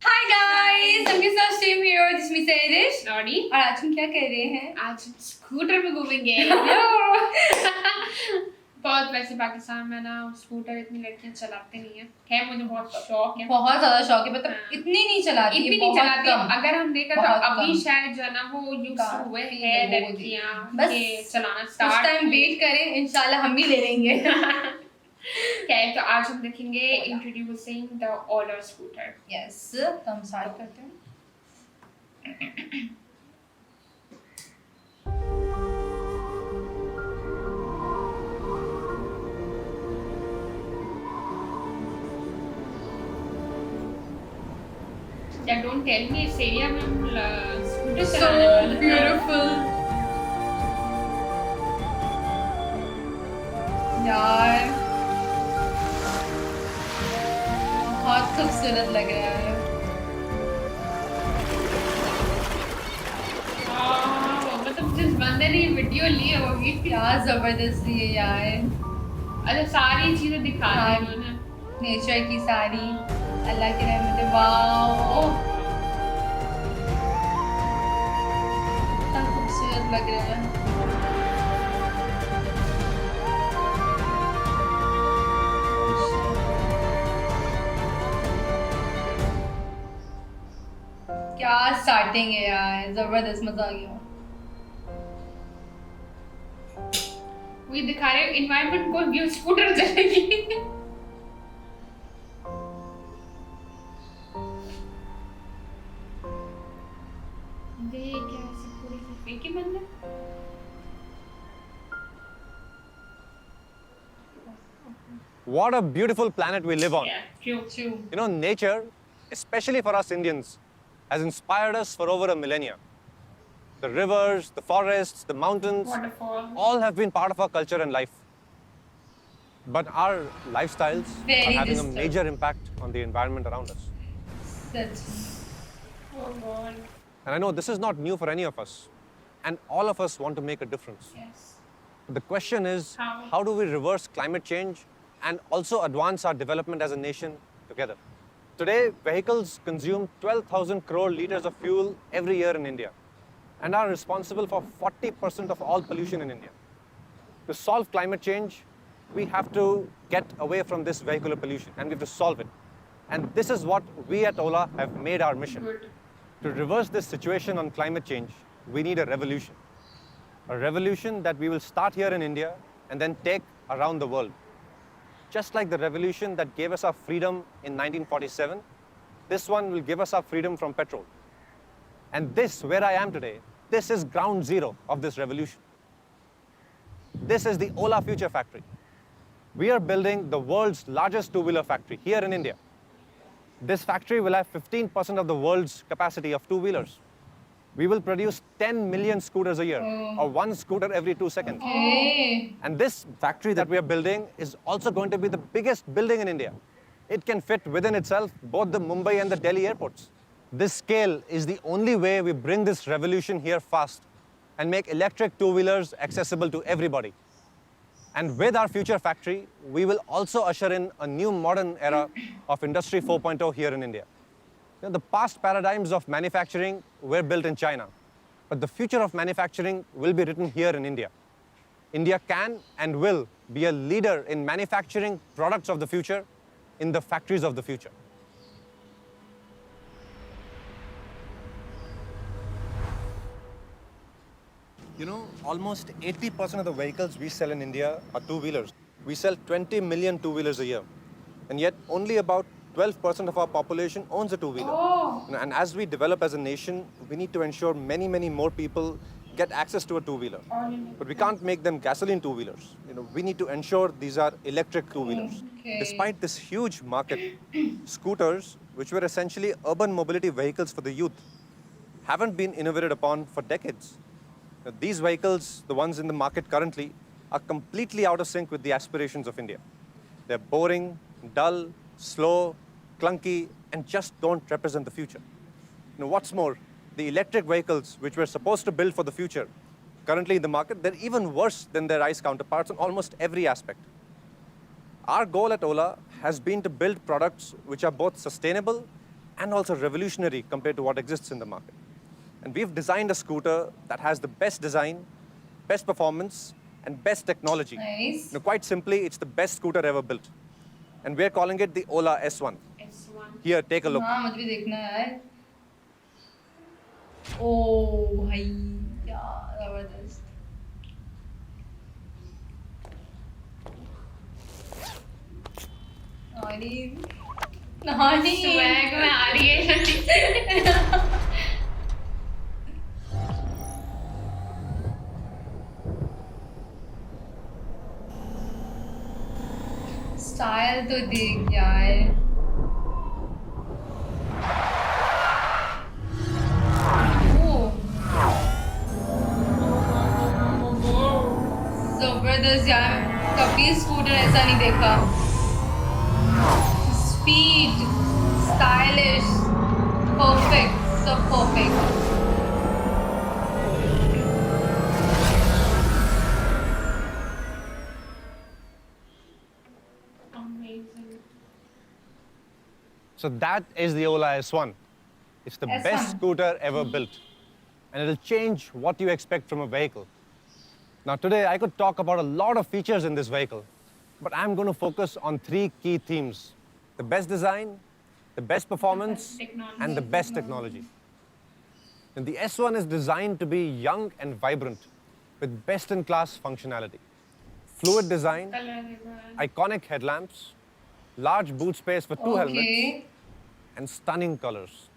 Hi guys, हम के साथ सेम हीरो जिसमें से एरिश नॉडी। और आज हम क्या कर रहे हैं? आज स्कूटर पे घूमेंगे। बहुत वैसे पाकिस्तान में ना स्कूटर इतनी लड़कियां चलाते नहीं है। खैर मुझे बहुत शौक है, बहुत ज्यादा शौक है, मतलब हाँ। इतनी नहीं चलाती, इतनी नहीं बहुत चलाती। कम। अगर हम देखा तो बहुत अभी कम। शायद जो है ना वो यूज हुए हैं लोगों को लड़कियां बस के चलाना कुछ स्टार्ट। टाइम वेट करें, इंशाल्लाह हम भी ले लेंगे। खैर तो आज हम देखेंगे introducing the Ola scooter. Yes, तो हम स्टार्ट करते हैं। Yeah, don't tell me इस एरिया में हम स्कूटर So चलाने वाले हैं। beautiful. यार बहुत खूबसूरत लग रहा है। मतलब जिस बंदे ने ये वीडियो ली है वो भी क्या जबरदस्ती है यार। अच्छा सारी चीजें दिखा दी हाँ। उन्होंने। नेचर की सारी, अल्लाह की रहमत है। वाओ, कितना खूबसूरत लग रहा है। क्या स्टार्टिंग है यार, जबरदस्त, मजा आ गया। वो ये दिखा रहे एनवायरनमेंट को भी स्कूटर चलेगी। देख कैसे पूरी फेंकी बंदे। What a beautiful planet we live on. Yeah, true. You know, nature, especially for us Indians, has inspired us for over a millennia. The rivers, the forests, the mountains, Waterfall. all have been part of our culture and life. But our lifestyles Very are having disturbed. a major impact on the environment around us. Such. Oh God. And I know this is not new for any of us. And all of us want to make a difference. Yes. The question is, How? how do we reverse climate change and also advance our development as a nation together? Today, vehicles consume 12,000 crore liters of fuel every year in India and are responsible for 40% of all pollution in India. To solve climate change, we have to get away from this vehicular pollution and we have to solve it. And this is what we at Ola have made our mission. Good. To reverse this situation on climate change, we need a revolution. A revolution that we will start here in India and then take around the world. Just like the revolution that gave us our freedom in 1947, this one will give us our freedom from petrol. And this, where I am today, this is ground zero of this revolution. This is the Ola Future Factory. We are building the world's largest two-wheeler factory here in India. This factory will have 15% of the world's capacity of two-wheelers. We will produce 10 million scooters a year, or one scooter every 2 seconds. Okay. And this factory that we are building is also going to be the biggest building in India. It can fit within itself both the Mumbai and the Delhi airports. This scale is the only way we bring this revolution here fast and make electric two-wheelers accessible to everybody. And with our future factory, we will also usher in a new modern era of Industry 4.0 here in India. You know, the past paradigms of manufacturing were built in China, but the future of manufacturing will be written here in India. India can and will be a leader in manufacturing products of the future in the factories of the future. You know, almost 80% of the vehicles we sell in India are two-wheelers. We sell 20 million two-wheelers a year. And yet only about 12% of our population owns a two-wheeler. Oh. And as we develop as a nation, we need to ensure many, many more people get access to a two-wheeler. But we can't make them gasoline two-wheelers. You know, we need to ensure these are electric two-wheelers. Okay. Despite this huge market, scooters, which were essentially urban mobility vehicles for the youth, haven't been innovated upon for decades. Now, these vehicles, the ones in the market currently, are completely out of sync with the aspirations of India. They're boring, dull, slow, clunky, and just don't represent the future. You know, what's more, the electric vehicles, which we're supposed to build for the future, currently in the market, they're even worse than their ICE counterparts on almost every aspect. Our goal at Ola has been to build products which are both sustainable and also revolutionary compared to what exists in the market. And we've designed a scooter that has the best design, best performance, and best technology. Nice. Now, quite simply, it's the best scooter ever built. And we're calling it the Ola S1. S1. Here, take a look. हाँ मुझे भी देखना है यार. ओ भाई क्या जबरदस्त. नानी Swag में आ रही है. स्टाइल तो देख यार. जबरदस्त यार. कभी स्कूटर ऐसा नहीं देखा. स्पीड, स्टाइलिश, परफेक्ट, सब perfect. Amazing. So that is the Ola S1. It's the S1. best scooter ever built. And it'll change what you expect from a vehicle. Now today I could talk about a lot of features in this vehicle, but I'm going to focus on three key themes: the best design, the best performance, technology. and the best technology. And the S1 is designed to be young and vibrant with best-in-class functionality. Fluid design, Color design. iconic headlamps, large boot space for two helmets, Okay. and stunning colors.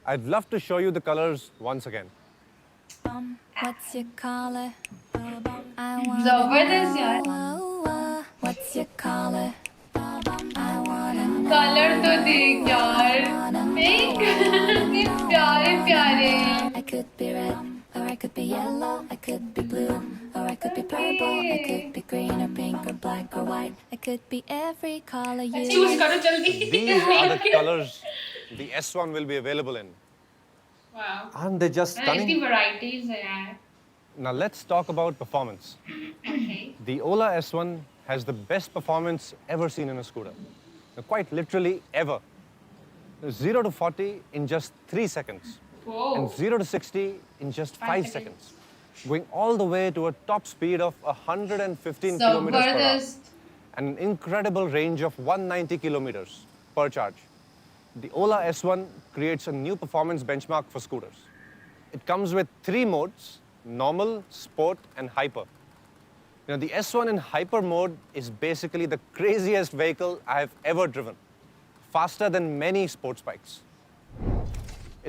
I'd love to show you the colors once again. What's your color? I want जबरदस्त यार. What's your color? I wanna know. Colour तो देख यार. कितने प्यारे प्यारे. I could be red, or I could be yellow, I could be blue, or I could be purple, I could be green or pink or black or white. I could be every color you. Choose करो जल्दी. These are the colors the S1 will be available in. Wow. Aren't they just इतनी stunning? varieties है यार. Now let's talk about performance. Okay. The Ola S1 has the best performance ever seen in a scooter. Now, quite literally ever. 0 to 40 in just 3 seconds. Whoa. And 0 to 60 in just 5 5 seconds. Going all the way to a top speed of 115 kilometers per hour. जबरदस्त. And an incredible range of 190 kilometers per charge. The Ola S1 creates a new performance benchmark for scooters. It comes with 3 modes: normal, sport, and hyper. You know, the S1 in hyper mode is basically the craziest vehicle I have ever driven. Faster than many sports bikes.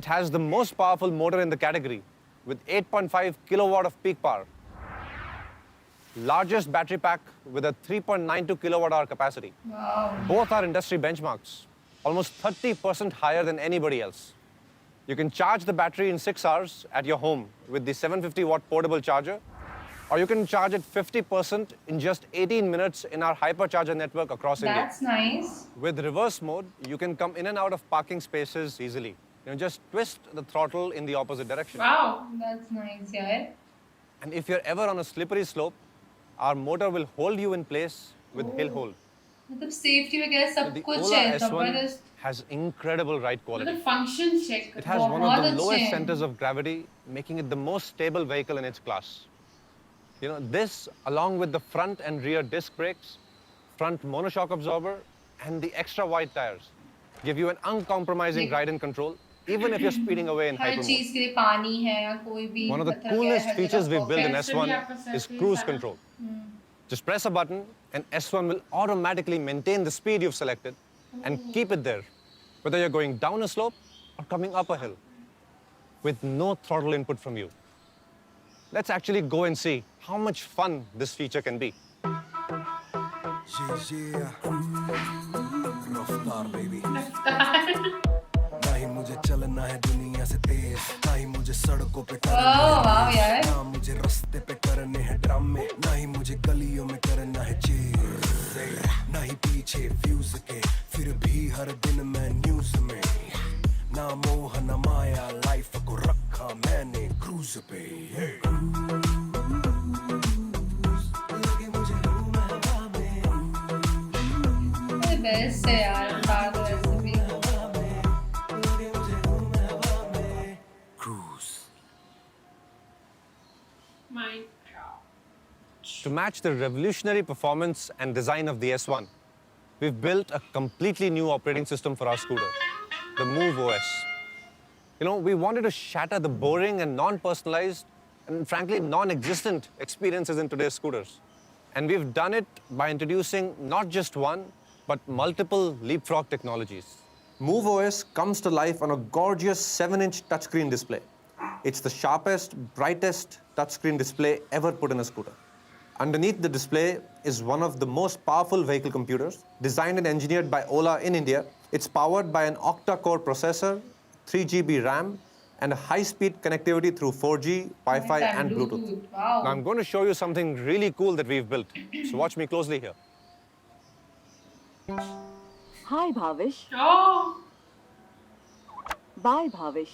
It has the most powerful motor in the category with 8.5 kilowatt of peak power. Largest battery pack with a 3.92 kilowatt hour capacity. Wow. Both are industry benchmarks, almost 30% higher than anybody else. You can charge the battery in 6 hours at your home with the 750 watt portable charger, or you can charge it 50% in just 18 minutes in our hypercharger network across India. That's nice. With reverse mode, you can come in and out of parking spaces easily. You know, just twist the throttle in the opposite direction. Wow. That's nice यार. And if you're ever on a slippery slope, our motor will hold you in place with hill hold. मतलब safety वगैरह सब The कुछ Ola है. S1 जबरदस्त. has incredible ride quality. मतलब function check. It has one of बहुत the अच्छे lowest हैं. centers of gravity, making it the most stable vehicle in its class. You know, this, along with the front and rear disc brakes, front monoshock absorber, and the extra wide tires, give you an uncompromising Like- ride and control, even if you're speeding away in her hyper चीज mode. के लिए पानी है या कोई भी. One of the पत्थर क्या है, coolest हर features जगह we've built in perfect. S1 आपका is selfie cruise है। control. Just press a button and S1 will automatically maintain the speed you've selected and keep it there, whether you're going down a slope or coming up a hill, with no throttle input from you. Let's actually go and see how much fun this feature can be. Yeah. रफ्तार baby. ना ही मुझे चलना है दुनिया से तेज, ना ही मुझे सड़कों पे करना वाह वाह है यार. ना मुझे रास्ते पे करने हैं ड्रामे, ना ही मुझे गलियों में करना है चेज, ना ही पीछे व्यूज के, फिर भी हर दिन मैं न्यूज में, ना मोह ना माया, लाइफ को रखा मैंने क्रूज पे. लगे मुझे हूँ मैं हवा में, बेस्ट है यार, उतार दो ऐसे भी। Cruise. To match the revolutionary performance and design of the S1, we've built a completely new operating system for our scooter, the Move OS. You know, we wanted to shatter the boring and non-personalized and frankly non-existent experiences in today's scooters. And we've done it by introducing not just one, but multiple leapfrog technologies. Move OS comes to life on a gorgeous 7-inch touchscreen display. It's the sharpest, brightest touchscreen display ever put in a scooter. Underneath the display is one of the most powerful vehicle computers, designed and engineered by Ola in India. It's powered by an octa-core processor, 3 GB RAM, and a high-speed connectivity through 4G, Wi-Fi, and Bluetooth. Wow. Now I'm going to show you something really cool that we've built. So watch me closely here. Hi, Bhavish. Oh, Bye, Bhavish.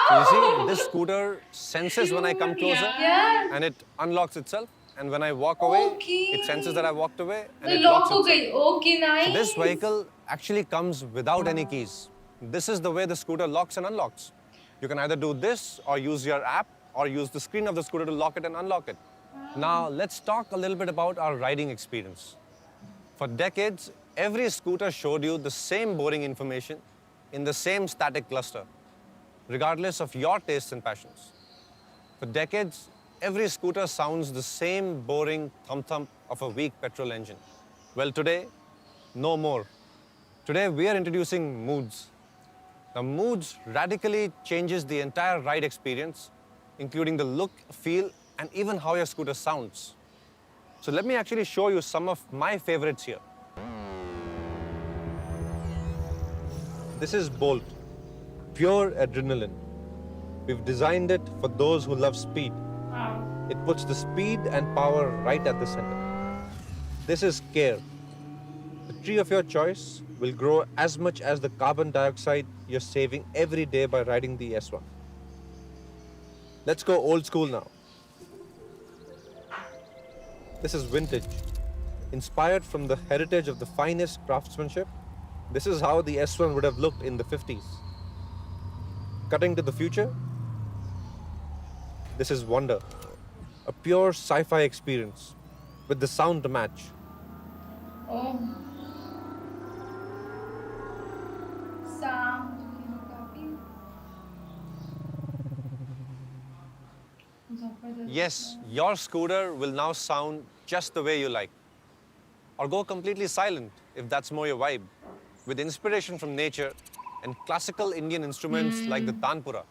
So you see, this scooter senses when I come closer, Yeah. and it unlocks itself. And when I walk away, Okay. it senses that I walked away, and तो it lock locks हो itself. गई, okay, nice. So this vehicle actually comes without any keys. This is the way the scooter locks and unlocks. You can either do this or use your app or use the screen of the scooter to lock it and unlock it. Now, let's talk a little bit about our riding experience. For decades, every scooter showed you the same boring information in the same static cluster, regardless of your tastes and passions. For decades, every scooter sounds the same boring thump-thump of a weak petrol engine. Well, today, no more. Today, we are introducing Moods. Now, Moods radically changes the entire ride experience, including the look, feel, and even how your scooter sounds. So let me actually show you some of my favorites here. This is Bolt, pure adrenaline. We've designed it for those who love speed. wow. It puts the speed and power right at the center. This is Care. The tree of your choice will grow as much as the carbon dioxide you're saving every day by riding the S1. Let's go old school now. This is Vintage. Inspired from the heritage of the finest craftsmanship, this is how the S1 would have looked in the 50s. Cutting to the future, this is Wonder, a pure sci-fi experience with the sound to match. Oh. Sound काफी जबरदस्त। Yes, your scooter will now sound just the way you like. Or go completely silent if that's more your vibe, with inspiration from nature and classical Indian instruments like the tanpura.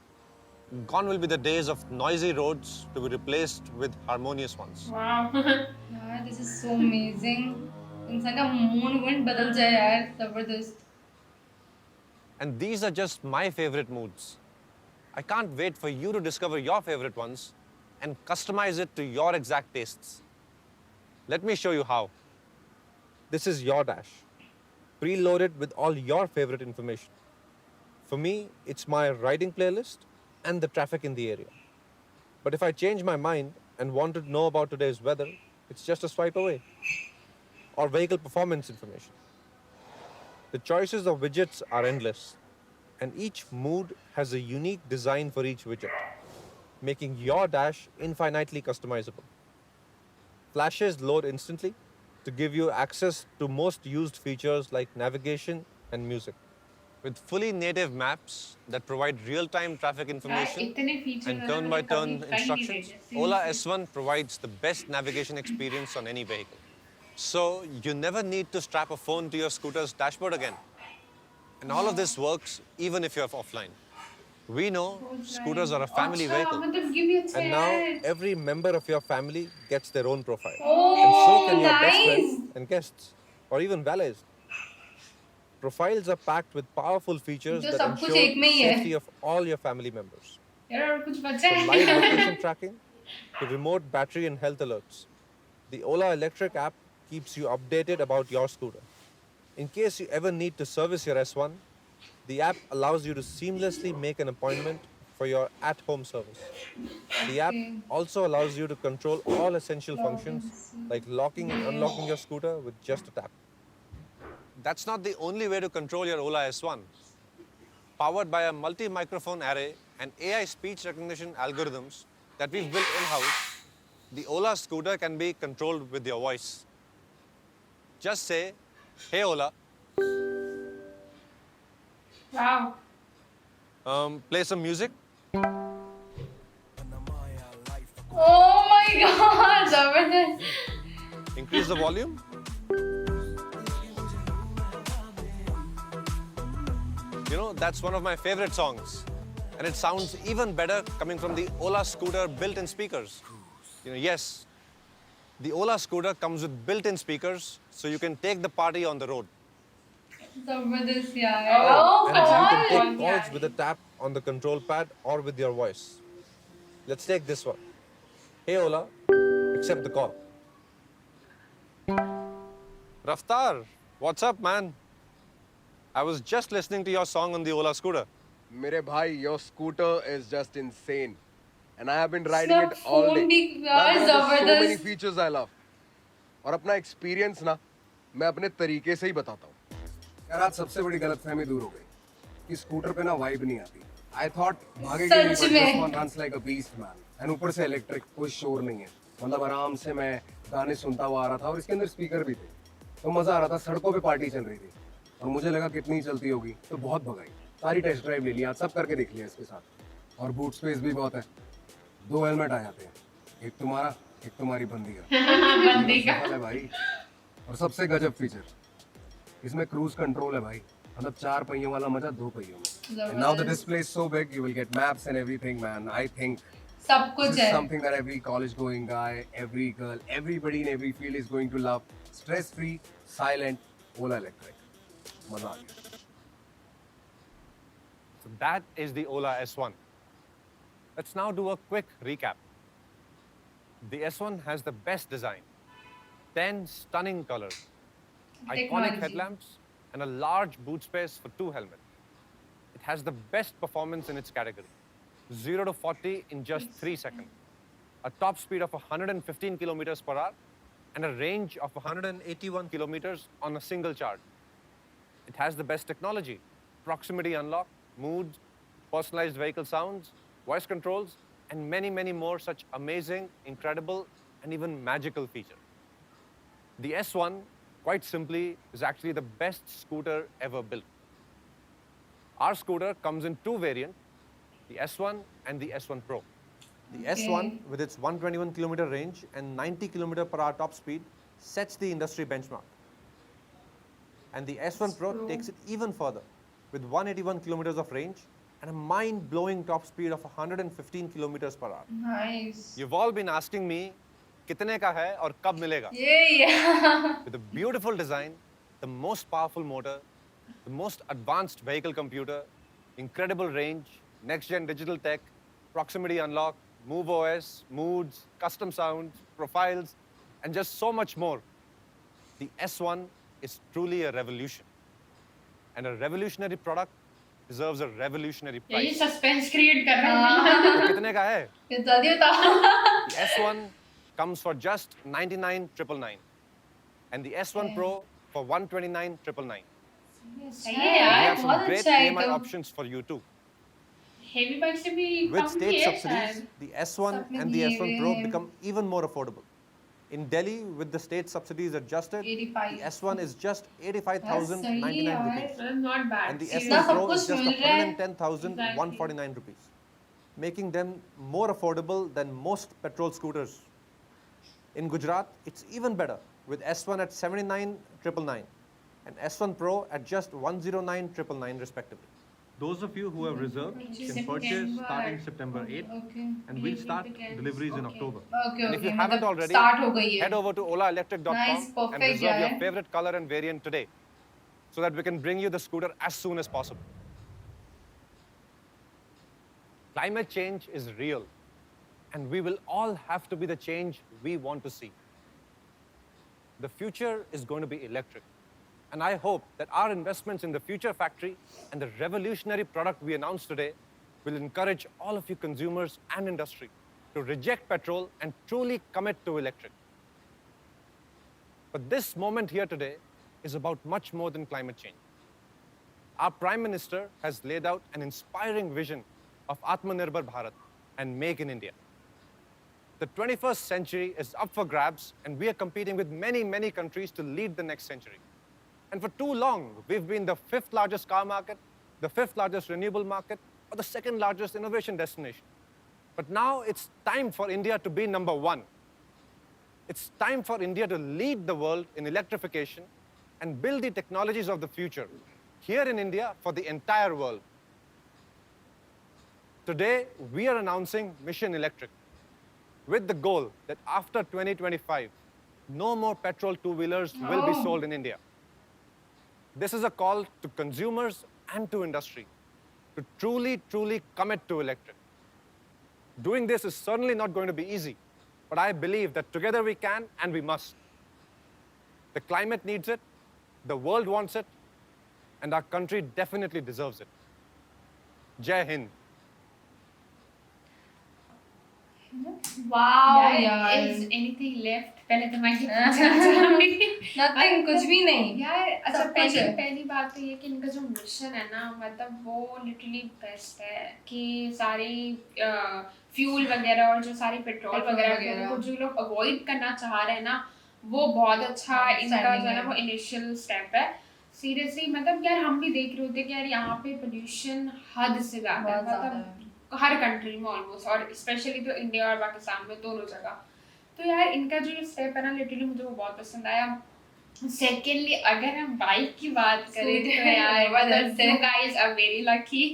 Gone will be the days of noisy roads to be replaced with harmonious ones. Wow. यार, this is so amazing. इंसान का mood wind बदल जाए यार, जबरदस्त। And these are just my favorite moods. I can't wait for you to discover your favorite ones and customize it to your exact tastes. Let me show you how. This is your dash, preloaded with all your favorite information. For me, it's my riding playlist and the traffic in the area. But if I change my mind and want to know about today's weather, it's just a swipe away. Or vehicle performance information. The choices of widgets are endless, and each mood has a unique design for each widget, making your dash infinitely customizable. Flashes load instantly to give you access to most used features like navigation and music. With fully native maps that provide real-time traffic information इतने features and मैंने turn-by-turn कभी try नहीं instructions, देखे, Ola seriously. S1 provides the best navigation experience on any vehicle. So you never need to strap a phone to your scooter's dashboard again. And all of this works even if you're offline. We know scooters are a family अच्छा, vehicle. मतलब give you And now a every member of your family gets their own profile. Oh, And so can your best nice. friends and guests, or even valets. Profiles are packed with powerful features जो that सब कुछ ensure एक में ही है। safety of all your family members. यार और कुछ बचा From live है location tracking to remote battery and health alerts, the Ola Electric app keeps you updated about your scooter. In case you ever need to service your S1, the app allows you to seamlessly make an appointment for your at-home service. The app also allows you to control all essential functions like locking and unlocking your scooter with just a tap. that's not the only way to control your Ola S1. Powered by a multi-microphone array and AI speech recognition algorithms that we've built in-house, the Ola scooter can be controlled with your voice. Just say, "Hey Ola, Wow. play some music." Oh my god, Zabardast. Increase the volume. You know, that's one of my favorite songs. And it sounds even better coming from the Ola scooter built-in speakers. You know, yes, the Ola scooter comes with built-in speakers, so you can take the party on the road. Zabardast, yeah. Oh, And you can God. take calls with a tap on the control pad or with your voice. Let's take this one. "Hey Ola, accept the call." Raftar, what's up, man? I was just listening to your song on the Ola scooter. Mere bhai, your scooter is just insane. And I have been riding इसका it all phone day. भी यार Man, there are so many जबरदस्त. features I love. और अपना experience ना मैं अपने तरीके से ही बताता हूँ। यार आज सबसे बड़ी गलतफहमी दूर हो गई कि स्कूटर पे ना वाइब नहीं आती। I thought भागेगी नहीं, सच but में। this one runs like a beast, man. And ऊपर से इलेक्ट्रिक, कोई शोर नहीं है। मतलब आराम से मैं गाने सुनता हुआ आ रहा था और इसके अंदर स्पीकर भी थे। तो मजा आ रहा था, सड़कों पे पार्टी चल रही थी। और मुझे लगा कितनी चलती होगी, तो बहुत भगाई। सारी टेस्ट ड्राइव ले लिया, सब करके देख लिया इसके साथ। और बूट स्पेस भी बहुत है। 2 हेलमेट आ जाते हैं, एक तुम्हारा, एक तुम्हारी बंदी का। बंदी का। सफल है भाई। और सबसे गजब फीचर, इसमें क्रूज कंट्रोल है भाई। मतलब 4 पहियों वाला मजा 2 पहियों में। And now the display is so big, you will get maps and everything, man. I think सब this कुछ is है. something that every college-going guy, every girl, everybody in every field is going to love. Stress-free, silent, Ola Electric. मजा आ गया। So that is the Ola S1. Let's now do a quick recap. The S1 has the best design, 10 stunning colors, iconic Technology. headlamps, and a large boot space for 2 helmets. It has the best performance in its category, 0 to 40 in just 3 seconds, a top speed of 115 kilometers per hour, and a range of 181 kilometers on a single charge. It has the best technology, proximity unlock, moods, personalized vehicle sounds, voice controls, and many, many more such amazing, incredible, and even magical features. The S1, quite simply, is actually the best scooter ever built. Our scooter comes in 2 variants, the S1 and the S1 Pro. The S1, with its 121 kilometer range and 90 kilometer per hour top speed, sets the industry benchmark. And the S1 Pro takes it even further, with 181 kilometers of range and a mind-blowing top speed of 115 kilometers per hour. Nice. You've all been asking me, कितने का है और कब मिलेगा? Yeah. With a beautiful design, the most powerful motor, the most advanced vehicle computer, incredible range, next-gen digital tech, proximity unlock, Move OS, moods, custom sounds, profiles, and just so much more. The S1 is truly a revolution. And a revolutionary product deserves a revolutionary यही price. Suspense create कर रहा है तो कितने का है? ये जल्दी बताओ. The S1 comes for just 99,999 and the S1 Pro for 129,999. सही है We यार have some बहुत great अच्छा है EMI तो. options for you too. Heavy bike से भी With कम state की है subsidies, शायद the S1 सब में and the दिए S1 हुए Pro हैं. become even more affordable. In Delhi, with the state subsidies adjusted, 85. the S1 is just सही 85,099 यार. rupees. Not bad And the इतना S1 सब Pro कुछ is just मिल रहा है. 110,149 rupees, making them more affordable than most petrol scooters. In Gujarat, it's even better, with S1 at 79,999 and S1 Pro at just 109,999 respectively. Those of you who have reserved can purchase starting September 8th, Okay. and we'll start deliveries in October. Okay. And if you Okay. haven't मतलब already, start हो गई है. head over to olaelectric.com Nice, and perfect, reserve your yeah. favorite color and variant today so that we can bring you the scooter as soon as possible. Climate change is real, and we will all have to be the change we want to see. The future is going to be electric, and I hope that our investments in the Future Factory and the revolutionary product we announced today will encourage all of you consumers and industry to reject petrol and truly commit to electric. But this moment here today is about much more than climate change. Our Prime Minister has laid out an inspiring vision of Atmanirbhar Bharat and Make in India. The 21st century is up for grabs, and we are competing with many, many countries to lead the next century. And for too long, we've been the 5th largest car market, the 5th largest renewable market, or the 2nd largest innovation destination. But now it's time for India to be number 1. It's time for India to lead the world in electrification and build the technologies of the future here in India for the entire world. Today, we are announcing Mission Electric with the goal that after 2025, no more petrol two-wheelers will be sold in India. This is a call to consumers and to industry to truly, truly commit to electric. Doing this is certainly not going to be easy, but I believe that together we can and we must. The climate needs it, the world wants it, and our country definitely deserves it. Jai Hind. Wow यार, is anything left? पहले तो मैं पूछना nothing, कुछ भी नहीं यार। अच्छा, सब कुछ है। पहली बात तो ये कि इनका जो मिशन है ना, मतलब वो लिटरली बेस्ट है कि सारी फ्यूल वगैरह और जो सारी पेट्रोल वगैरह को जो लोग अवॉइड करना चाह रहे हैं ना, वो बहुत अच्छा इनका जो है ना वो इनिशियल स्टेप है। सीरियसली मतलब यार हम भी देख रहे होते कि यार यहाँ पे पोल्यूशन हद से ज़्यादा है, मतलब हर कंट्री में ऑलमोस्ट, और स्पेशली तो इंडिया और पाकिस्तान में दोनों जगह। तो यार इनका जो ये स्टेप है ना, लिटरली मुझे वो बहुत पसंद आया। सेकेंडली अगर हम बाइक की बात करें तो यार मतलब you guys are very lucky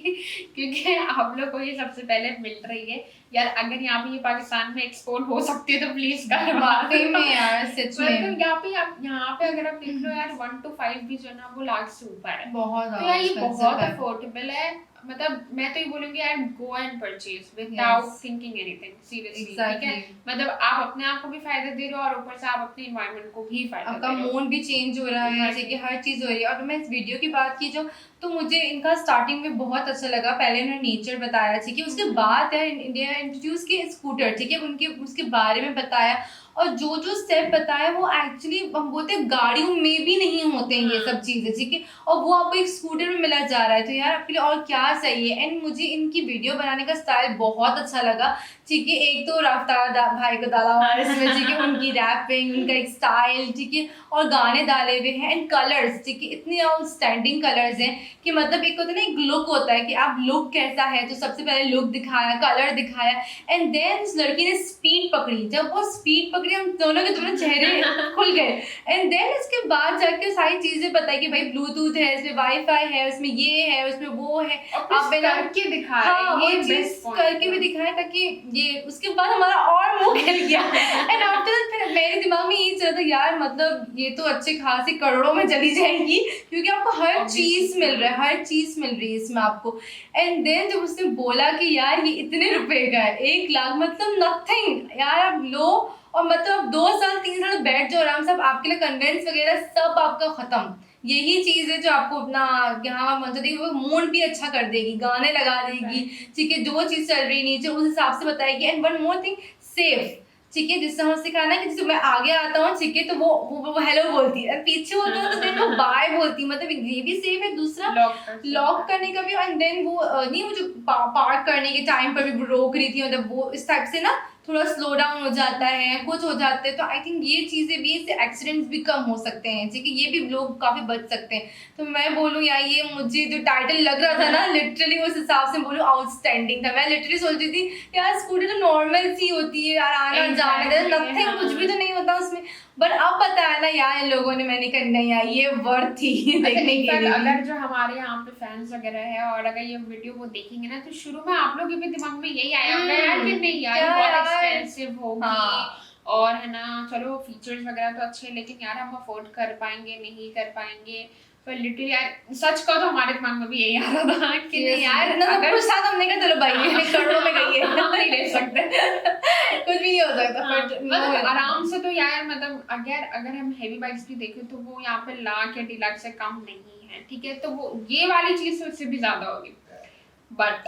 क्योंकि आप लोग को ये सबसे पहले मिल रही है यार। अगर यहाँ पे ये पाकिस्तान में एक्सपोर्ट हो सकती है तो प्लीज वाकई में यार, सच में। तो यहाँ पे अगर आप देख लो यार 1 to 5 भी जो ना वो लाख से ऊपर है, बहुत तो यार ये बहुत अफोर्डेबल है। मतलब मैं तो ये बोलूंगी यार go and purchase without thinking anything, seriously, ठीक है। मतलब आप अपने आप को भी फायदा दे रहे हो और ऊपर से आप अपने एनवायरनमेंट को भी फायदा दे रहे हो। आपका मूड भी चेंज हो रहा है, जैसे कि हर चीज हो रही है। और मैं इस वीडियो की बात की जो, तो मुझे इनका स्टार्टिंग में बहुत अच्छा लगा। पहले उन्होंने नेचर बताया, ठीक है, उसके बाद है इंडिया इंट्रोड्यूस किए स्कूटर, ठीक है, उनके उसके बारे में बताया। और जो जो स्टेप बताया वो एक्चुअली हम बोलते हैं गाड़ियों में भी नहीं होते हैं ये सब चीज़ें, ठीक है, और वो आपको एक स्कूटर में मिला जा रहा है। तो यार आपके लिए और क्या चाहिए। एंड मुझे इनकी वीडियो बनाने का स्टाइल बहुत अच्छा लगा, ठीक है। एक तो रफ्तार भाई को डाला हुआ है इसमें, ठीक है, उनकी रैपिंग, उनका एक स्टाइल, ठीक है, और गाने डाले हुए हैं। एंड कलर्स, ठीक है, इतने आउटस्टैंडिंग कलर्स हैं कि मतलब एक होता है ना, एक लुक होता है कि आप लुक कैसा है, तो सबसे पहले लुक दिखाया, कलर दिखाया। एंड देन उस लड़की ने स्पीड पकड़ी, जब वो स्पीड पकड़ी हम दोनों के दोनों चेहरे खुल गए। एंड देन उसके बाद जाके सारी चीजें बताई कि भाई ब्लूटूथ है, इसमें वाईफाई है, उसमें ये है, उसमें वो है, आप करके दिखा रहे हैं, ये चीज करके भी दिखाया ताकि ये, उसके बाद हमारा और मुंह खिल गया। एंड आफ्टर फिर मेरे दिमाग में ये चल रहा था यार, मतलब ये तो अच्छे खासे करोड़ों में चली जाएगी क्योंकि आपको हर चीज मिल रहा है, हर चीज मिल रही है इसमें आपको। एंड देन जब उसने बोला कि यार ये इतने रुपए का है, 1 लाख, मतलब नथिंग यार, आप लो और मतलब 2 साल 3 साल बैठ जाओ आराम से, आपके लिए कंटेंट्स वगैरह सब आपका खत्म। यही चीज़ है जो आपको अपना यहाँ मंच देगी, वो मूड भी अच्छा कर देगी, गाने लगा देगी, ठीक है, जो चीज़ चल रही नीचे उस हिसाब से बताएगी। And one more thing, safe, ठीक है, जिससे हम सिखाना है कि जैसे मैं आगे आता हूँ, ठीक है, तो वो हेलो बोलती है, पीछे होता है तो देन वो बाय बोलती है, मतलब ये भी सेफ है। दूसरा लॉक करने का भी, एंड देन वो नहीं, वो जो पार्क करने के टाइम पर भी रोक रही थी, मतलब वो इस टाइप से ना थोड़ा स्लो डाउन हो जाता है, कुछ हो जाते हैं। तो आई थिंक ये चीज़ें भी, इससे एक्सीडेंट्स भी कम हो सकते हैं, ठीक है, ये भी लोग काफ़ी बच सकते हैं। तो मैं बोलूँ यार, ये मुझे जो टाइटल लग रहा था ना, लिटरली उस हिसाब से बोलूँ आउटस्टैंडिंग था। मैं लिटरली सोच रही थी यार स्कूटी तो नॉर्मल सी होती है यार, आना जाना, नथिंग, कुछ भी तो नहीं होता उसमें। बट अब बताया ना यार इन लोगों ने, मैंने कहा नहीं यार ये वर्थ थी देखने के लिए। अगर जो हमारे यहाँ पे फैंस वगैरह है और अगर ये वीडियो वो देखेंगे ना, तो शुरू में आप लोग के भी दिमाग में यही आया होगा यार कि नहीं यार बहुत एक्सपेंसिव होगी, और है ना, चलो फीचर्स वगैरह तो अच्छे, लेकिन यार हम अफोर्ड कर पाएंगे नहीं कर पाएंगे। पर लिटरली यार सच का तो हमारे दिमाग में भी यही आ रहा था कि नहीं यार, अगर कुछ था तो हमने कहा चलो भाई करोड़ों में गई है, हम नहीं ले सकते, कुछ भी नहीं हो सकता। मतलब आराम से तो यार, मतलब अगर हम हेवी बाइक्स भी देखें तो वो यहाँ पे लाख या 1.5 लाख से कम नहीं है, ठीक है, तो वो ये वाली चीज उससे भी ज्यादा होगी। बट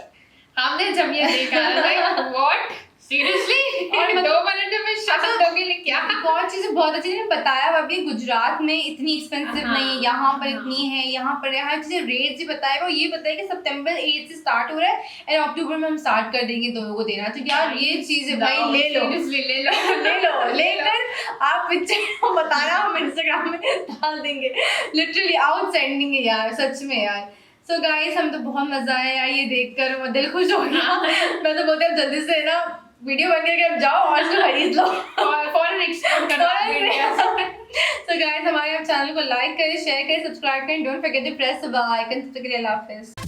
हमने जब ये देखा लाइक व्हाट सीरियसली और 2 मिनट में शब्द हो गए क्या? एक और चीज़ें बहुत अच्छी ने बताया अभी गुजरात में इतनी एक्सपेंसिव हाँ, नहीं है, यहाँ पर हाँ। इतनी है, यहाँ पर हर चीज़ें रेट से बताया। और ये बताया कि सितंबर 8 से स्टार्ट हो रहा है एंड अक्टूबर में हम स्टार्ट कर देंगे दोनों को देना। तो यार ये चीज़ें भाई ले लो सीरियसली ले लो ले लो लेकर आप पिक्चर बताना, हम इंस्टाग्राम में डाल देंगे। लिटरली आउटस्टैंडिंग है यार, सच में यार। सो गाइस हम तो बहुत मजा आया यार ये देखकर, मेरा दिल खुश हो गया। मैं तो बोलती हूँ जल्दी से ना वीडियो बन करके अब जाओ और इसको खरीद लो फॉरन एक्सपोर्ट करना है इंडिया से। So guys हमारे चैनल को लाइक करें, शेयर करें, सब्सक्राइब करें, don't forget to press the bell icon. तब तक के लिए अल्लाह हाफिज़।